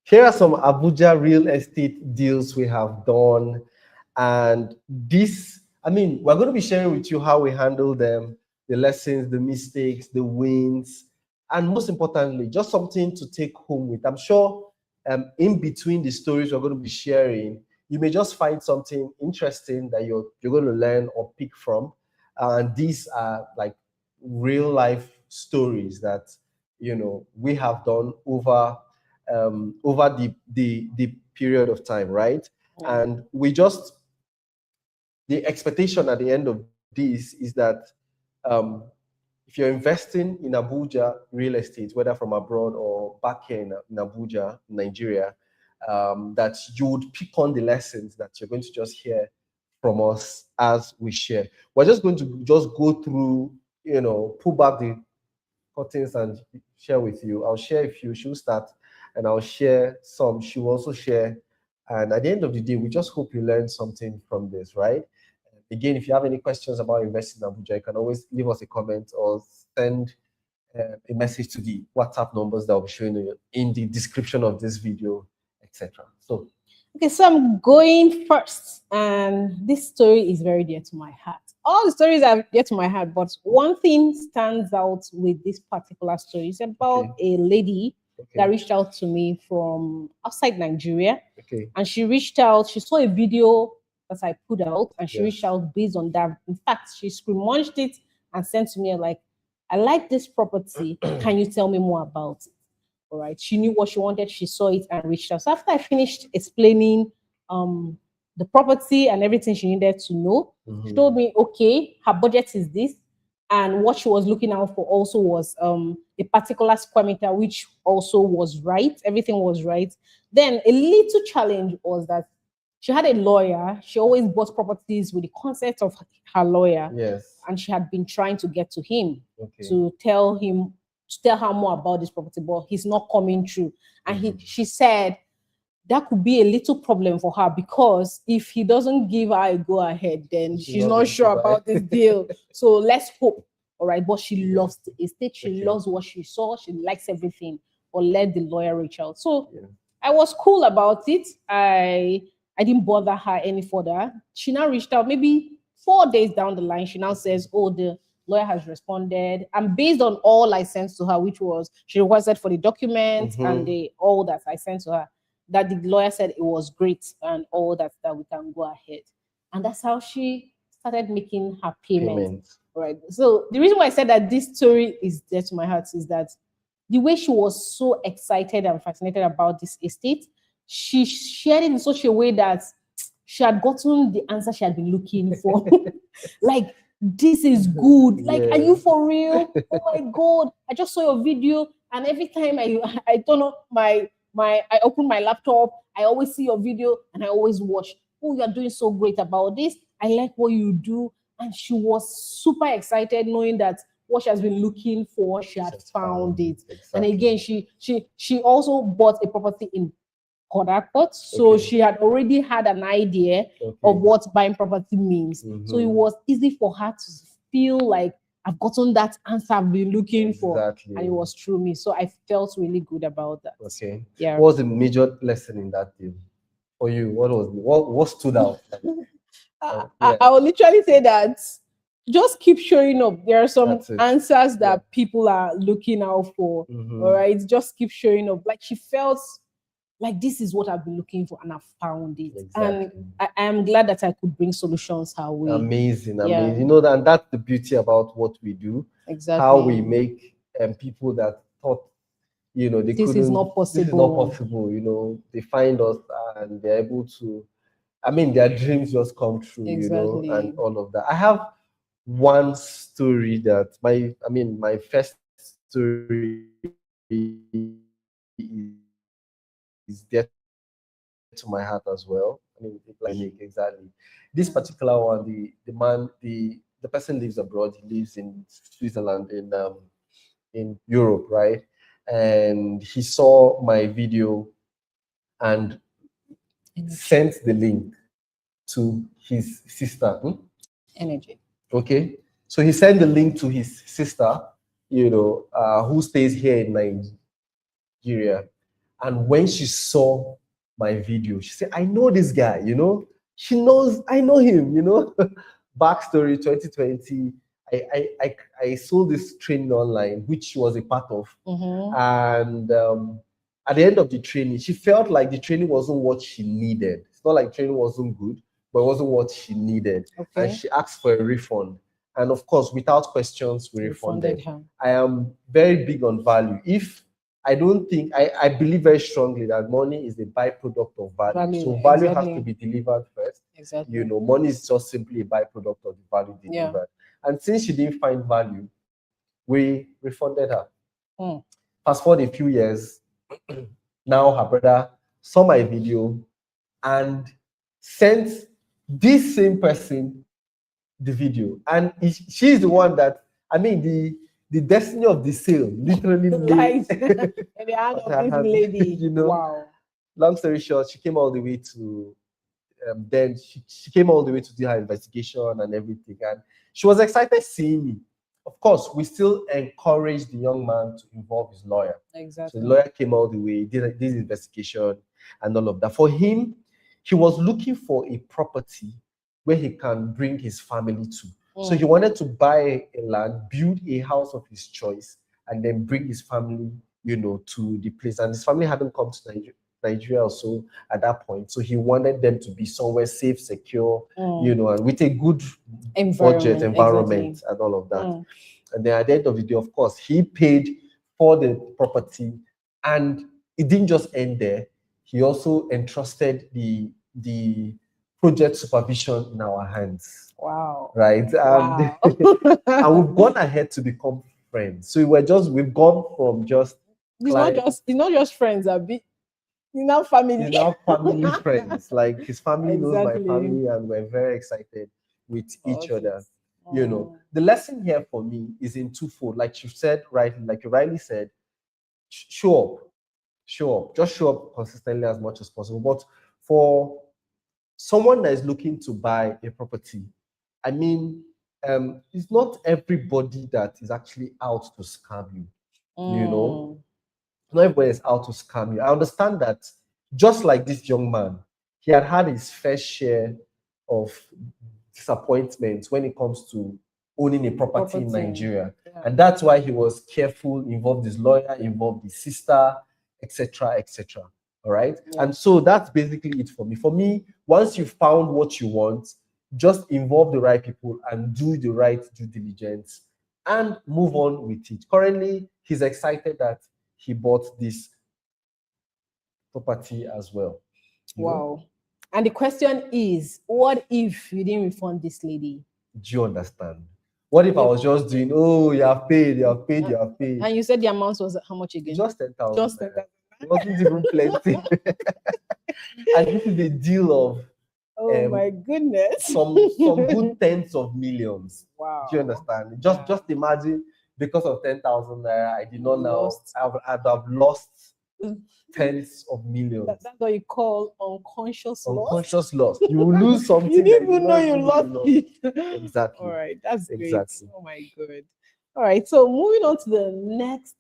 Here are some Abuja real estate deals we have done. And this, I mean, we're going to be sharing with you how we handle them, the lessons, the mistakes, the wins, and most importantly, just something to take home with. I'm sure in between the stories we're going to be sharing, you may just find something interesting that you're going to learn or pick from. And these are like real life stories that, you know, we have done over the period of time, right? Yeah. And we just, the expectation at the end of this is that if you're investing in Abuja real estate, whether from abroad or back here in Abuja, Nigeria, that you would pick on the lessons that you're going to just hear from us as we share. We're just going to just go through, you know, pull back the curtains and share with you. I'll share a few, she'll start, and I'll share some, she'll also share. And at the end of the day, we just hope you learn something from this, right? Again, if you have any questions about investing in Abuja, you can always leave us a comment or send a message to the WhatsApp numbers that will be showing you in the description of this video, etc. So, okay, so I'm going first, and this story is very dear to my heart. All the stories are dear to my heart, but one thing stands out with this particular story. It's about a lady that reached out to me from outside Nigeria. Okay. And she reached out, she saw a video that I put out, and she reached out based on that. In fact, she screenshotted it and sent to me like, I like this property. Can you tell me more about it? All right. She knew what she wanted. She saw it and reached out. So after I finished explaining the property and everything she needed to know, she told me, okay, her budget is this. And what she was looking out for also was a particular square meter, which also was right. Everything was right. Then a little challenge was that she had a lawyer. She always bought properties with the consent of her lawyer. Yes. And she had been trying to get to him to tell her more about this property, but he's not coming through. And she said that could be a little problem for her, because if he doesn't give her a go ahead, then she's not sure about this deal. So let's hope. All right. But she loves the estate. She loves what she saw. She likes everything. Or let the lawyer reach out. So I was cool about it. I didn't bother her any further. She now reached out maybe 4 days down the line. She now says, oh, the lawyer has responded. And based on all I sent to her, which was she requested for the documents and all that I sent to her, that the lawyer said it was great and all that we can go ahead. And that's how she started making her payments. Right. So the reason why I said that this story is dear to my heart is that the way she was so excited and fascinated about this estate, she shared it in such a way that she had gotten the answer she had been looking for. Like, this is good. Like, are you for real? Oh my God. I just saw your video, and every time I turn up I open my laptop, I always see your video and I always watch. Oh, you're doing so great about this. I like what you do. And she was super excited knowing that what she has been looking for, she had found it. Exactly. And again, she also bought a property in Port Harcourt. So she had already had an idea of what buying property means. So it was easy for her to feel like I've gotten that answer I've been looking for. And it was through me. So I felt really good about that. Okay. Yeah. What was the major lesson in that deal for you? What stood out? I will literally say that just keep showing up. There are some answers that people are looking out for. All right. Just keep showing up. Like, she felt like this is what I've been looking for and I found it. And I am glad that I could bring solutions her way. Amazing. You know, and that's the beauty about what we do. Exactly. How we make people that thought, you know, this is not possible, you know, they find us and they're able to, their dreams just come true, you know, and all of that. I have one story that my first story is dear to my heart as well. Exactly. This particular one, the person lives abroad. He lives in Switzerland, in Europe, right? And he saw my video and sent the link to his sister. Energy. Okay. So he sent the link to his sister, you know, who stays here in Nigeria. And when she saw my video, she said, I know this guy, you know, she knows, I know him, you know. Backstory 2020, I sold this training online, which she was a part of. And at the end of the training, she felt like the training wasn't what she needed. It's not like training wasn't good, but it wasn't what she needed. And she asked for a refund. And of course, without questions, we refunded her. I am very big on value. If I don't think, I believe very strongly that money is a byproduct of value. So value has to be delivered first. You know, money is just simply a byproduct of the value delivered. And since she didn't find value, we refunded her. Fast forward a few years, now her brother saw my video and sent this same person the video. And she's the one that, I mean, the destiny of the sale literally laid in the hand of this lady. You know, wow. Long story short, she came all the way to then she came all the way to do her investigation and everything, and she was excited seeing me. Of course, we still encouraged the young man to involve his lawyer. Exactly. So the lawyer came all the way, did this investigation and all of that. For him, he was looking for a property where he can bring his family to. So he wanted to buy a land, build a house of his choice, and then bring his family, you know, to the place. And his family hadn't come to Nigeria also at that point. So he wanted them to be somewhere safe, secure, you know, and with a good budget environment and all of that. And then at the end of the day, of course, he paid for the property, and it didn't just end there. He also entrusted the project supervision in our hands. Wow. Right. Wow. And we've gone ahead to become friends. So we've gone from just it's not just friends, now family. Now family friends. Like his family knows my family, and we're very excited with each other. You know, the lesson here for me is in twofold. Like you said, like you rightly said, show up. Just show up consistently as much as possible. But for someone that is looking to buy a property, I mean, it's not everybody that is actually out to scam you. You know, not everybody is out to scam you. I understand that. Just like this young man, he had his fair share of disappointments when it comes to owning a property in Nigeria. And that's why he was careful, involved his lawyer, involved his sister, etc., etc. All right. And so that's basically it for me. For me, once you've found what you want, just involve the right people and do the right due diligence and move on with it. Currently, he's excited that he bought this property as well. Wow. And the question is, what if you didn't refund this lady? Do you understand? What if I was just doing, oh, you have paid. And you said the amount was how much again? Just 10,000. Just 10,000. It wasn't even plenty. And this is a deal of my goodness. some good tens of millions. Wow. Do you understand? Just imagine, because of 10,000 naira, I did not know I'd have lost tens of millions. That's what you call unconscious loss. Unconscious loss. You will lose something. You didn't even know you lost it. Exactly. All right, that's great. Exactly. Oh my god. All right, so moving on to the next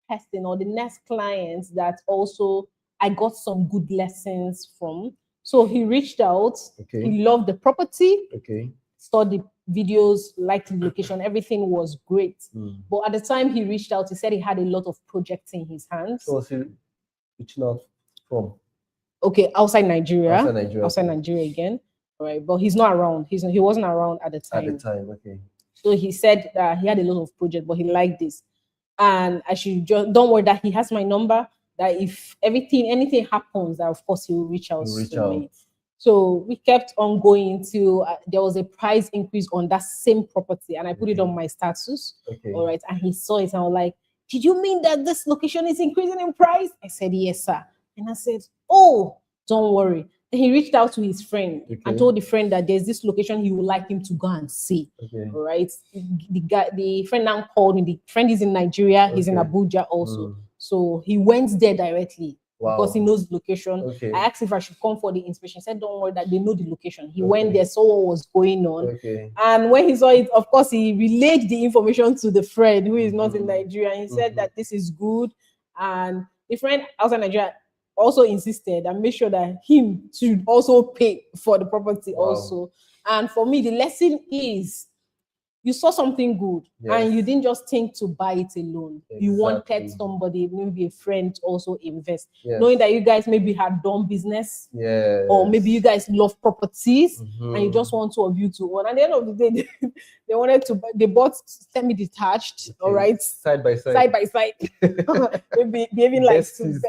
person or the next client that also I got some good lessons from. So he reached out. Okay. He loved the property. Okay. Saw the videos, liked the location, everything was great. But at the time he reached out, he said he had a lot of projects in his hands. So was he reaching out from? Okay, outside Nigeria. Outside Nigeria again. All right, but he's not around. He wasn't around at the time. Okay. So he said that he had a lot of projects, but he liked this. And I should just don't worry that he has my number. That if anything happens, that of course he will reach out to me. So we kept on going till there was a price increase on that same property, and I put it on my status. Okay. All right, and he saw it, and I was like, "Did you mean that this location is increasing in price?" I said, "Yes, sir." And I said, "Oh, don't worry." Then he reached out to his friend and told the friend that there's this location he would like him to go and see. Okay. All right. The friend now called me. The friend is in Nigeria. He's in Abuja also. So he went there directly because he knows the location. Okay. I asked if I should come for the inspection. He said, "Don't worry, that they know the location." He went there, saw what was going on. Okay. And when he saw it, of course, he relayed the information to the friend who is not in Nigeria. And he said that this is good. And the friend outside Nigeria also insisted and made sure that him should also pay for the property Wow. also. And for me, the lesson is you saw something good Yes. and you didn't just think to buy it alone. You wanted Exactly. somebody, maybe a friend, to also invest, Yes. knowing that you guys maybe had done business, Yes. or maybe you guys love properties Mhm. and you just want two of you to own. At the end of the day, they wanted to buy, they bought semi-detached, all right, Side by side. side by side, maybe behaving like Besties.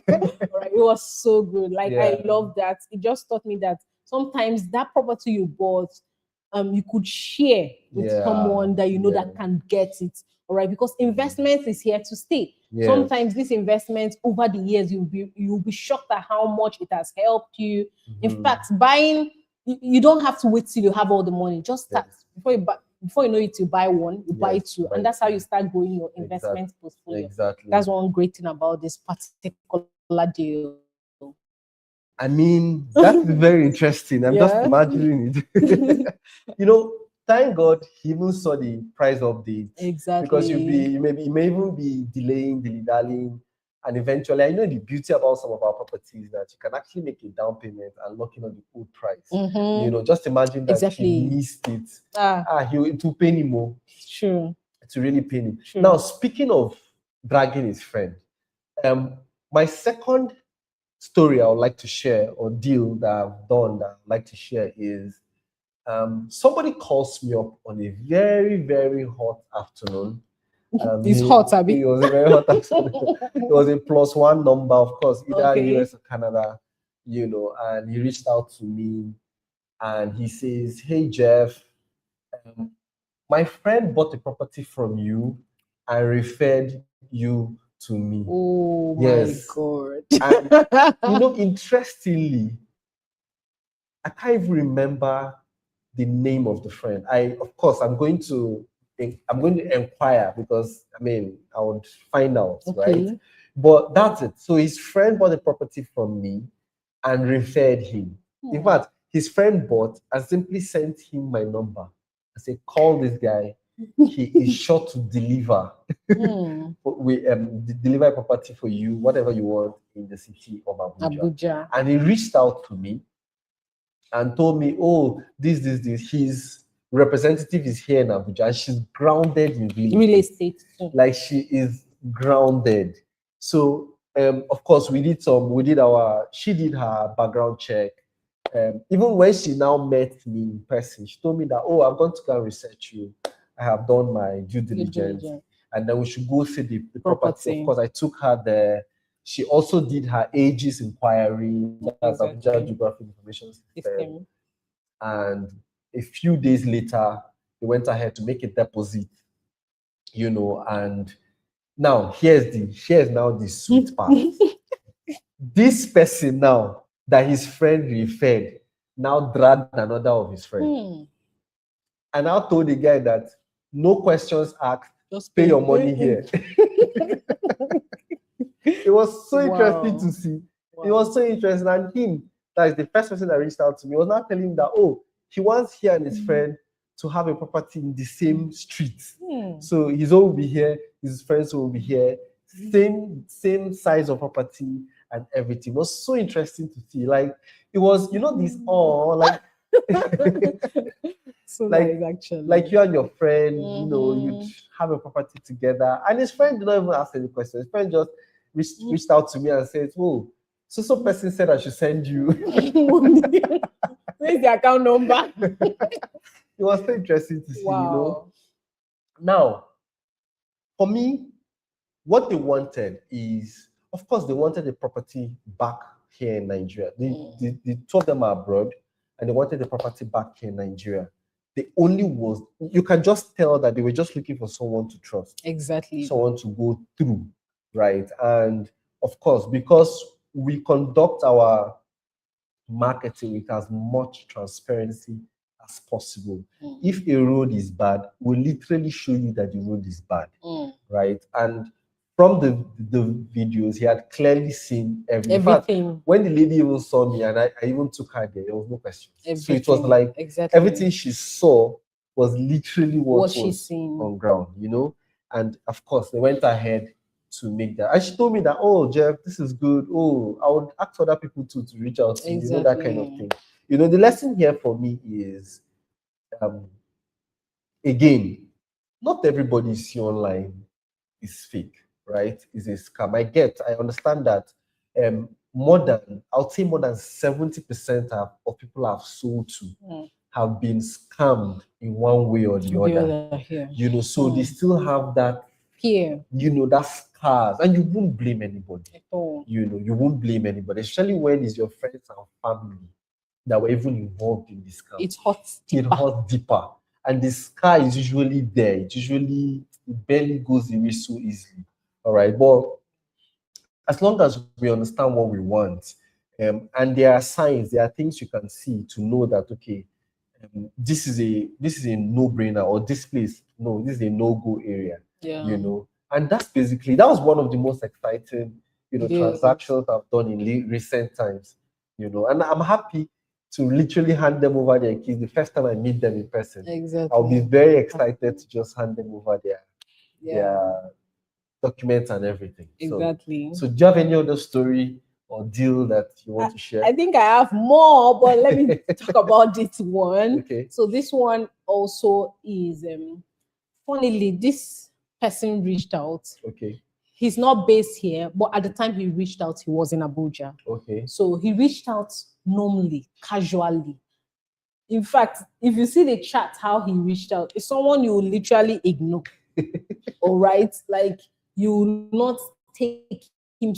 all right, it was so good. Like Yeah. I love that. It just taught me that sometimes that property you bought, you could share with Yeah. someone that you know Yeah. that can get it. All right, because investment is here to stay. Yes. Sometimes this investment over the years, you'll be shocked at how much it has helped you. In Mhm. fact, buying, you don't have to wait till you have all the money. Just start. Yes. Before you know it, you buy one, you buy Yes, two, buy and that's how two. you start growing your investment portfolio. Exactly. That's one great thing about this particular deal. I mean, that's very interesting. I'm just Yeah. imagining it. You know, thank God he even saw the price update. Exactly. Because you may even be delaying, dilly-dallying, and eventually, I know the beauty about some of our properties that you can actually make a down payment and lock in on the old price. Mhm. You know, just imagine that Exactly. he missed it. It will pain him more. True. To really pain him. True. Now, speaking of dragging his friend, my second story I would like to share, or deal that I've done that I'd like to share, is somebody calls me up on a very, very hot afternoon. It's hot, Abby. It was a very hot afternoon. It was a +1 number, of course, either Okay. US or Canada, you know, and he reached out to me and he says, "Hey, Jeff, my friend bought a property from you and referred you to me." Oh Yes. my God. And, you know, interestingly, I can't even remember the name of the friend. Of course, I'm going to inquire, because I mean, I would find out, Okay. right? But that's it. So his friend bought the property from me and referred him. In fact, his friend bought and simply sent him my number. I said, "Call this guy. He is sure to deliver. We deliver a property for you, whatever you want in the city of Abuja." And he reached out to me and told me, "Oh, this. His representative is here in Abuja, and she's grounded in real estate. Like, she is grounded." So, of course, she did her background check. Even when she now met me in person, she told me that, "Oh, I'm going to go and research you. I have done my due diligence, and then we should go see the property." Of course, I took her there. She also did her ages inquiry, that's Abuja Geographic Information System. And a few days later, they went ahead to make a deposit, you know. And now here's now the sweet part. This person now that his friend referred now dragged another of his friends. And I told the guy that no questions asked, just pay your money here. It was so interesting to see. It was so interesting. And him, that is the first person that reached out to me, was not telling him that, oh, he wants he and his friend to have a property in the same street. So his own will be here, his friends will be here, same size of property and everything. It was so interesting to see. Like, it was, you know, this like so like, actually, like you and your friend, you know, you'd have a property together, and his friend did not even ask any questions. His friend just reached out to me and said, "Oh, so person said I should send you." Where's the account number? It was so interesting to see, you know. Now, for me, what they wanted is, of course, they wanted the property back here in Nigeria. The two of them are abroad, and they wanted the property back here in Nigeria. You can just tell that they were just looking for someone to trust. Exactly. Someone to go through, right? And of course, because we conduct our marketing with as much transparency as possible. If a road is bad, we'll literally show you that the road is bad, right? And from the videos, he had clearly seen everything. In fact, when the lady even saw me and I even took her there was no question. So it was like everything she saw was literally what was on ground, you know. And of course, they went ahead make that. And she told me that, oh, Jeff, this is good. Oh, I would ask other people to reach out to you, you know, that kind of thing. You know, the lesson here for me is, again, not everybody you see online is fake, right? Is a scam. I understand that I would say more than 70% of people I've sold to have been scammed in one way or the other. You know, so they still have that fear, you know, that scars, and you won't blame anybody. You know, you won't blame anybody, especially when it's your friends and family that were even involved in this scam. It hurts deeper. It hurts deeper. And the scar is usually there. It barely goes away so easily. All right. But as long as we understand what we want, and there are signs, there are things you can see to know that, okay, this is a no-brainer, or this place, no, this is a no-go area. You know, and that was one of the most exciting, you know, transactions I've done in recent times. You know, and I'm happy to literally hand them over their keys the first time I meet them in person. Exactly. I'll be very excited to just hand them over their documents and everything. Exactly. So do you have any other story or deal that you want to share? I think I have more, but let me talk about this one. Okay. So this one also is, funnily, this person reached out. Okay. He's not based here, but at the time he reached out, he was in Abuja. Okay. So he reached out normally, casually. In fact, if you see the chat, how he reached out, it's someone you will literally ignore. All right? Like, you will not take him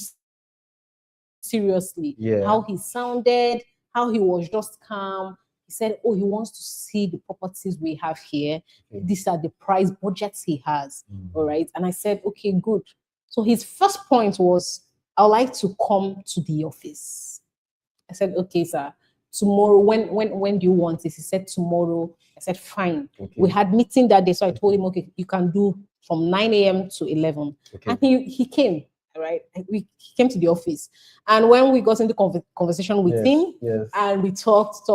seriously. How he sounded, how he was just calm. He said, oh, he wants to see the properties we have here. These are the price budgets he has. All right. And I said, okay, good. So his first point was, I'd like to come to the office. I said, okay, sir. Tomorrow, when do you want this? He said tomorrow. I said, fine. We had meeting that day. So I told him, okay, you can do from 9 a.m. to 11. And he came. Right, he came to the office, and when we got into conversation with him, and we talked,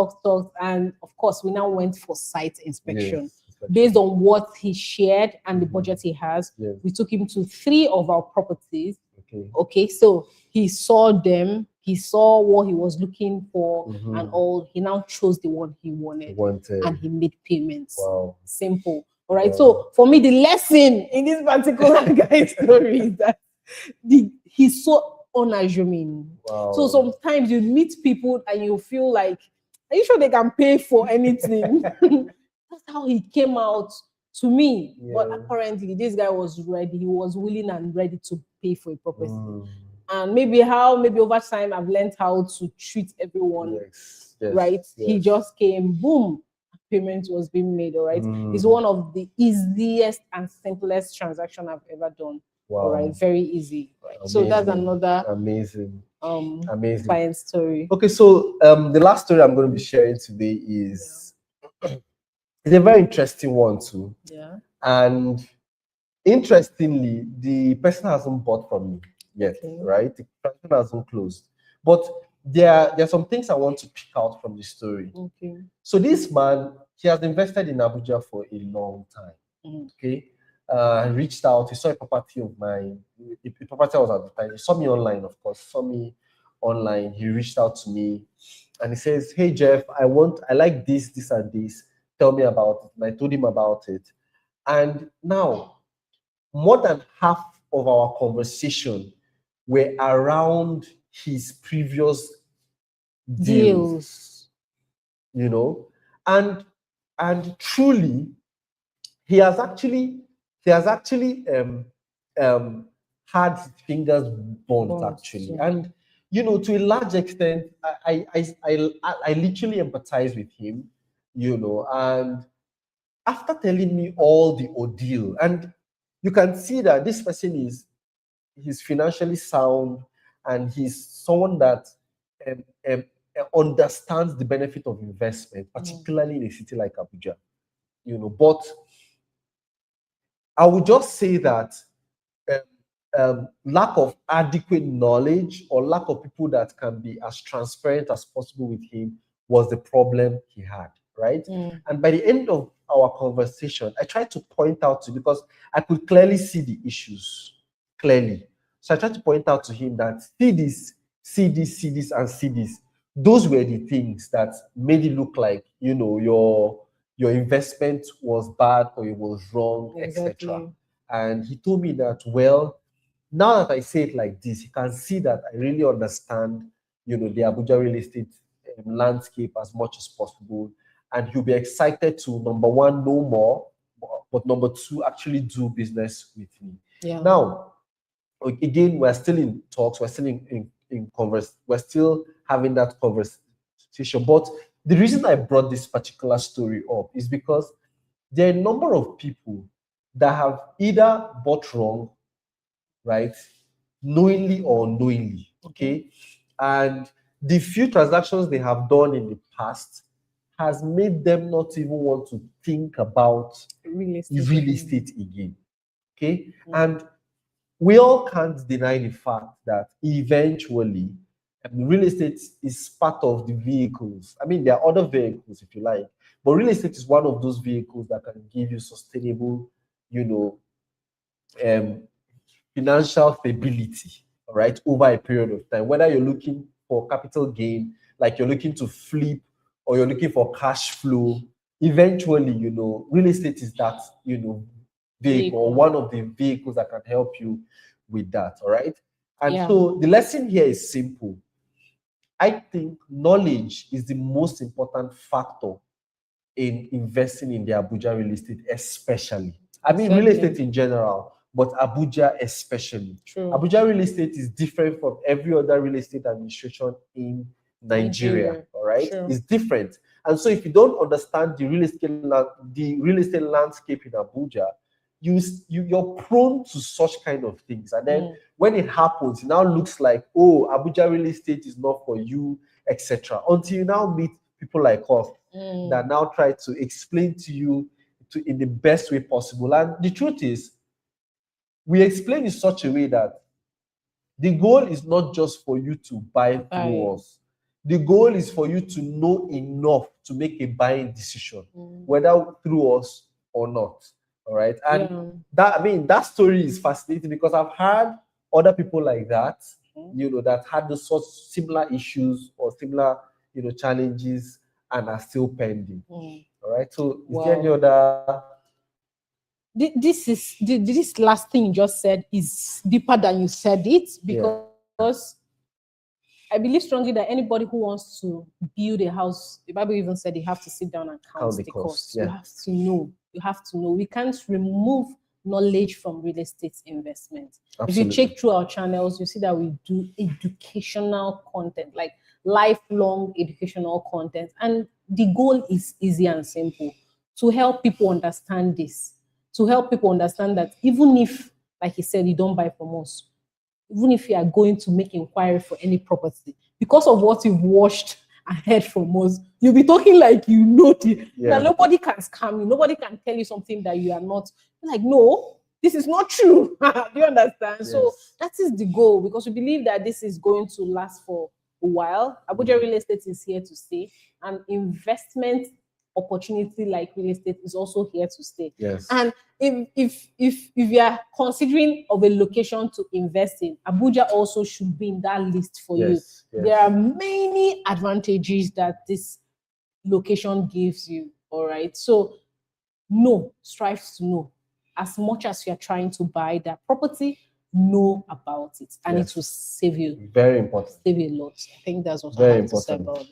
and of course we now went for site inspection based on what he shared and the budget he has. We took him to 3 of our properties. Okay, so he saw them, he saw what he was looking for, and all. He now chose the one he wanted. And he made payments. Simple. All right. So for me, the lesson in this particular guy's story is that he's so unassuming. So sometimes you meet people and you feel like, are you sure they can pay for anything? That's how he came out to me. But apparently this guy was ready. He was willing and ready to pay for a property. And maybe over time I've learned how to treat everyone. Right? He just came, boom, payment was being made. All right. It's one of the easiest and simplest transaction I've ever done. All right, very easy. Right. So that's another amazing client story. Okay, so the last story I'm going to be sharing today is it's a very interesting one too. And interestingly, the person hasn't bought from me yet, right? The transaction hasn't closed. But there are some things I want to pick out from the story. So this man, he has invested in Abuja for a long time. Okay. Reached out, he saw a property of mine, a property I was advertising. He saw me online, of course, he reached out to me and he says, hey Jeff, I like this and this, tell me about it. And I told him about it. And now more than half of our conversation were around his previous deals. You know, and truly he has actually had his fingers burnt actually. And you know, to a large extent, I literally empathize with him, you know, and after telling me all the ordeal, and you can see that this person he's financially sound, and he's someone that understands the benefit of investment, particularly in a city like Abuja, you know. But I would just say that lack of adequate knowledge or lack of people that can be as transparent as possible with him was the problem he had, right? And by the end of our conversation, I tried to point out to, because I could clearly see the issues, clearly. So I tried to point out to him that see this, see this, see this, and see this. Those were the things that made it look like, you know, your investment was bad or it was wrong, etc. And he told me that, well, now that I say it like this, you can see that I really understand, you know, the Abuja real estate landscape as much as possible. And he'll be excited to, number one, know more, but number two, actually do business with me. Now, again, we're still in talks, we're still in converse, we're still having that conversation. But the reason I brought this particular story up is because there are a number of people that have either bought wrong, right, knowingly or unknowingly, okay? And the few transactions they have done in the past has made them not even want to think about real estate again, okay? And we all can't deny the fact that eventually real estate is part of the vehicles. I mean, there are other vehicles, if you like, but real estate is one of those vehicles that can give you sustainable, you know, financial stability, all right, over a period of time. Whether you're looking for capital gain, like you're looking to flip, or you're looking for cash flow, eventually, you know, real estate is that, you know, vehicle, or one of the vehicles that can help you with that, all right? And so the lesson here is simple. I think knowledge is the most important factor in investing in the Abuja real estate, especially. I mean, real estate in general, but Abuja especially. Abuja real estate is different from every other real estate administration in Nigeria, all right? It's different. And so if you don't understand the real estate landscape in Abuja, you're prone to such kind of things. And then when it happens, it now looks like, oh, Abuja real estate is not for you, etc. Until you now meet people like us that now try to explain to you in the best way possible. And the truth is, we explain in such a way that the goal is not just for you to buy through us. The goal is for you to know enough to make a buying decision, whether through us or not. All right. And that story is fascinating because I've had other people like that, you know, that had the sort similar issues or similar, you know, challenges and are still pending. All right. So is there any other? This last thing you just said is deeper than you said it, because I believe strongly that anybody who wants to build a house, the Bible even said you have to sit down and count the cost. You have to know. You have to know. We can't remove knowledge from real estate investment. If you check through our channels, you see that we do educational content, like lifelong educational content. And the goal is easy and simple: to help people understand this, to help people understand that even if, like he said, you don't buy from us, even if you are going to make inquiry for any property, because of what you've watched and heard from us, you'll be talking like you know that nobody can scam you, nobody can tell you something that you are not. Like, no, this is not true. Do you understand? So that is the goal, because we believe that this is going to last for a while. Abuja real estate is here to stay, and investment opportunity like real estate is also here to stay. And if you are considering of a location to invest in, Abuja also should be in that list for you. There are many advantages that this location gives you. All right. So strive to know. As much as you're trying to buy that property, know about it, and it will save you. Very important. Save you a lot. I think that's what I have to say about it.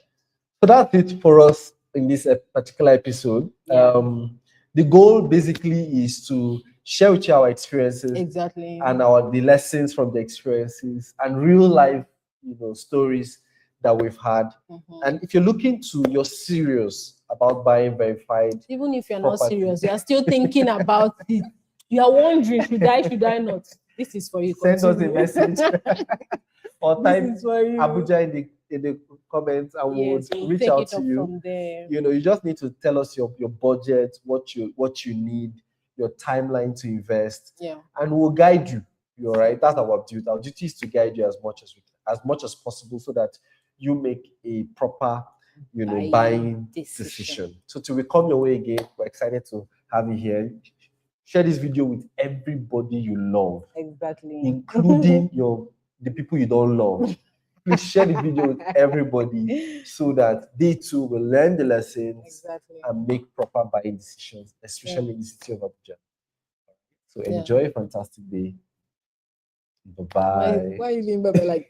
So that's it for us in this particular episode. The goal basically is to share with you our experiences, and the lessons from the experiences and real life, you know, stories that we've had. And if you're serious about buying verified, even if you're not serious, you are still thinking about it. You are wondering, should I not? This is for you. Send us a message or type Abuja in the comments, and we'll reach out to you. From there. You know, you just need to tell us your budget, what you need, your timeline to invest, and we'll guide you. You're right. That's our duty. Our duty is to guide you as much as possible, so that you make a proper, you know, buying decision. So till we come your way again, we're excited to have you here. share this video with everybody you love, Exactly. including the people you don't love. Please share the video with everybody so that they too will learn the lessons Exactly. and make proper buying decisions, especially in the city of Abuja. So Yeah. enjoy a fantastic day. Bye-bye. Why are you being bye-bye like